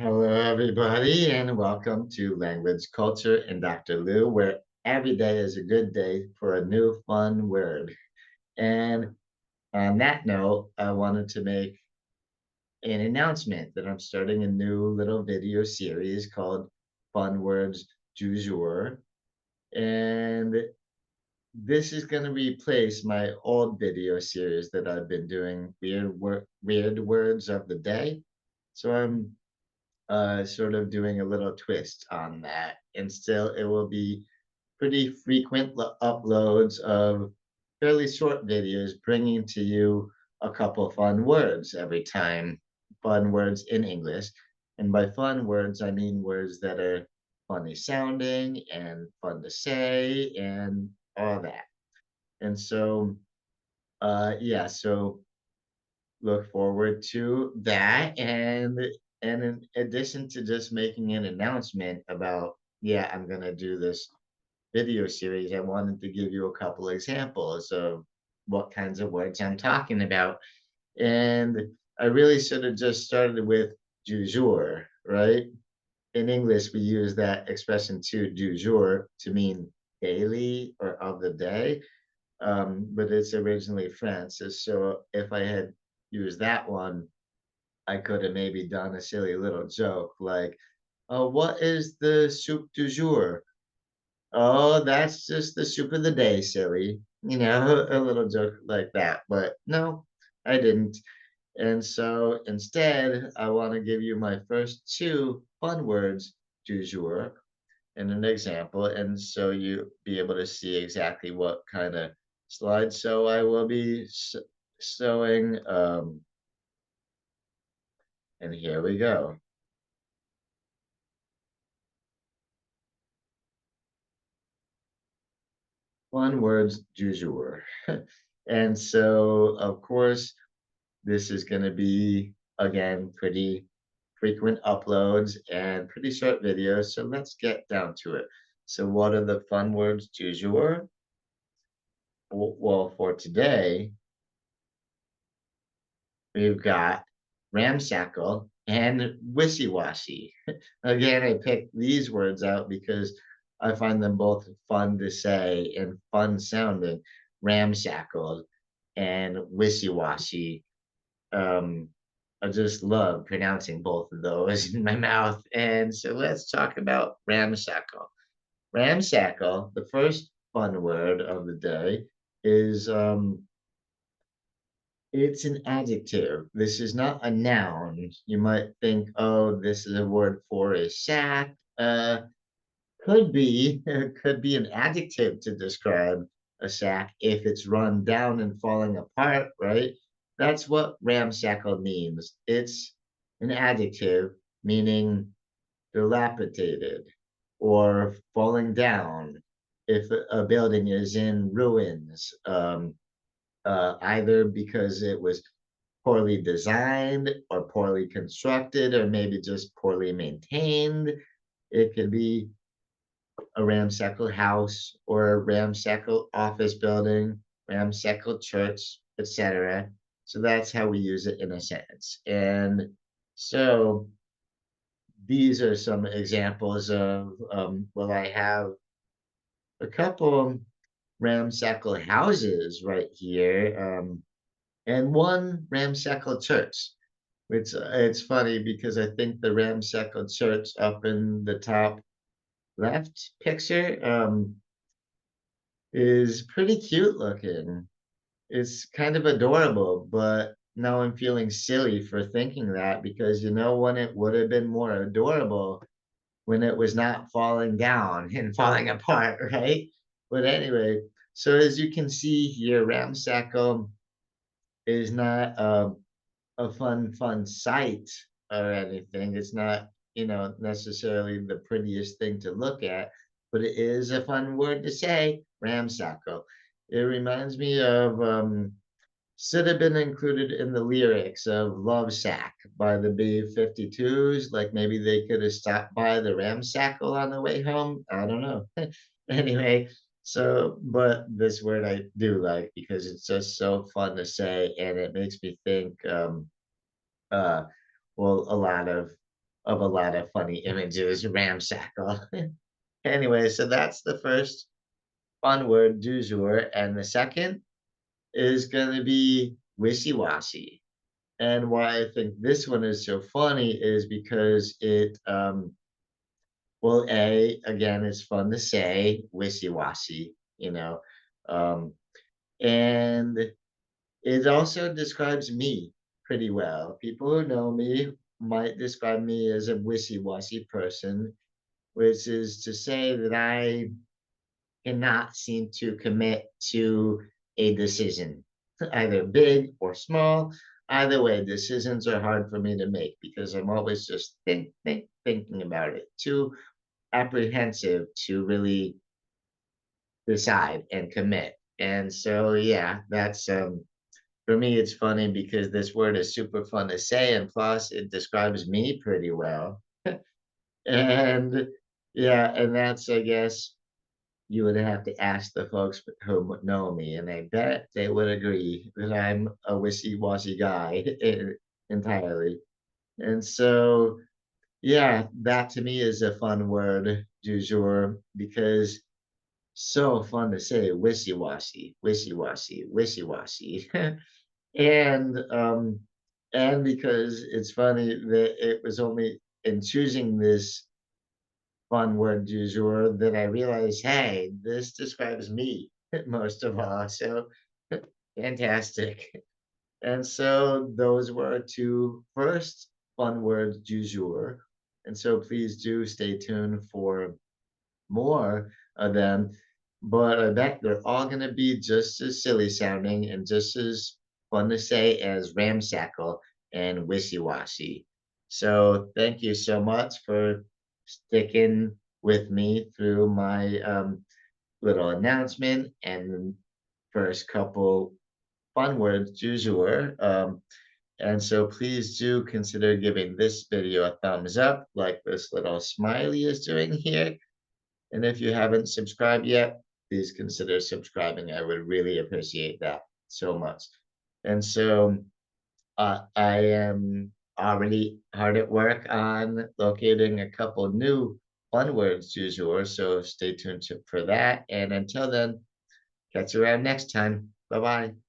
Hello, everybody, and welcome to Language Culture and Dr. Lou, where every day is a good day for a new fun word. And on that note, I wanted to make an announcement that I'm starting a new little video series called Fun Words du Jour. And this is going to replace my old video series that I've been doing, Weird Words of the Day. So I'm sort of doing a little twist on that. And still, it will be pretty frequent uploads of fairly short videos, bringing to you a couple fun words every time, fun words in English. And by fun words, I mean words that are funny sounding and fun to say and all that. And so, yeah, so look forward to that. And in addition to just making an announcement about, yeah, I'm gonna do this video series, I wanted to give you a couple examples of what kinds of words I'm talking about. And I really should have just started with du jour, right? In English, we use that expression to du jour to mean daily or of the day, but it's originally French. So if I had used that one, I could have maybe done a silly little joke like, "Oh, what is the soup du jour?" "Oh, that's just the soup of the day, silly." A little joke like that. But no, I didn't. And so instead, I want to give you my first two fun words du jour and an example. And so you be able to see exactly what kind of slideshow I will be showing. And here we go. Fun words du jour. And so, of course, this is going to be, again, pretty frequent uploads and pretty short videos. So let's get down to it. So, what are the fun words du jour? Well, for today, we've got ramshackle and wishy-washy. Again, I picked these words out because I find them both fun to say and fun sounding. Ramshackle and wishy-washy. Um, I just love pronouncing both of those in my mouth. And so let's talk about ramshackle. Ramshackle, the first fun word of the day, is it's an adjective. This is not a noun. You might think, oh, this is a word for a shack. Could be, could be an adjective to describe a shack if it's run down and falling apart, right? That's what ramshackle means. It's an adjective meaning dilapidated or falling down if a building is in ruins, either because it was poorly designed or poorly constructed or maybe just poorly maintained. It could be a ramshackle house or a ramshackle office building, ramshackle church, etc. So that's how we use it in a sentence. And so these are some examples of, well, I have a couple ramshackle houses right here, and one ramshackle church. Which it's funny because I think the ramshackle church up in the top left picture is pretty cute looking. It's kind of adorable, but now I'm feeling silly for thinking that because when it would have been more adorable when it was not falling down and falling apart, right? But anyway, so as you can see here, ramshackle is not a fun sight or anything. It's not, necessarily the prettiest thing to look at, but it is a fun word to say, ramshackle. It reminds me of should have been included in the lyrics of Love Shack by the B-52s. Like maybe they could have stopped by the ramshackle on the way home. I don't know. Anyway, so but this word I do like because it's just so fun to say and it makes me think uh well, a lot of of a lot of funny images, ramshackle. Anyway, so that's the first fun word du jour, and the second is gonna be wishy-washy. And why I think this one is so funny is because well, again, it's fun to say, wishy-washy, um, and it also describes me pretty well. People who know me might describe me as a wishy-washy person, which is to say that I cannot seem to commit to a decision, either big or small. Either way, decisions are hard for me to make because I'm always just thinking about it, too apprehensive to really decide and commit. And so, yeah, that's for me, it's funny because this word is super fun to say, and plus it describes me pretty well. And yeah, and that's, I guess, you would have to ask the folks who know me, and I bet they would agree that I'm a wishy-washy guy entirely. And so, yeah, that to me is a fun word du jour because so fun to say, wishy-washy, wishy-washy, wishy-washy. And, and because it's funny that it was only in choosing this fun word du jour that I realized, hey, this describes me most of all. So fantastic. And so those were our two first fun words du jour. And so please do stay tuned for more of them, but I bet they're all gonna be just as silly sounding and just as fun to say as ramshackle and wishy-washy. So thank you so much for sticking with me through my little announcement and the first couple fun words du jour. And so please do consider giving this video a thumbs up, like this little smiley is doing here, and if you haven't subscribed yet, please consider subscribing. I would really appreciate that so much. And so I am already hard at work on locating a couple new fun words du jour. So stay tuned for that. And until then, catch you around next time. Bye bye.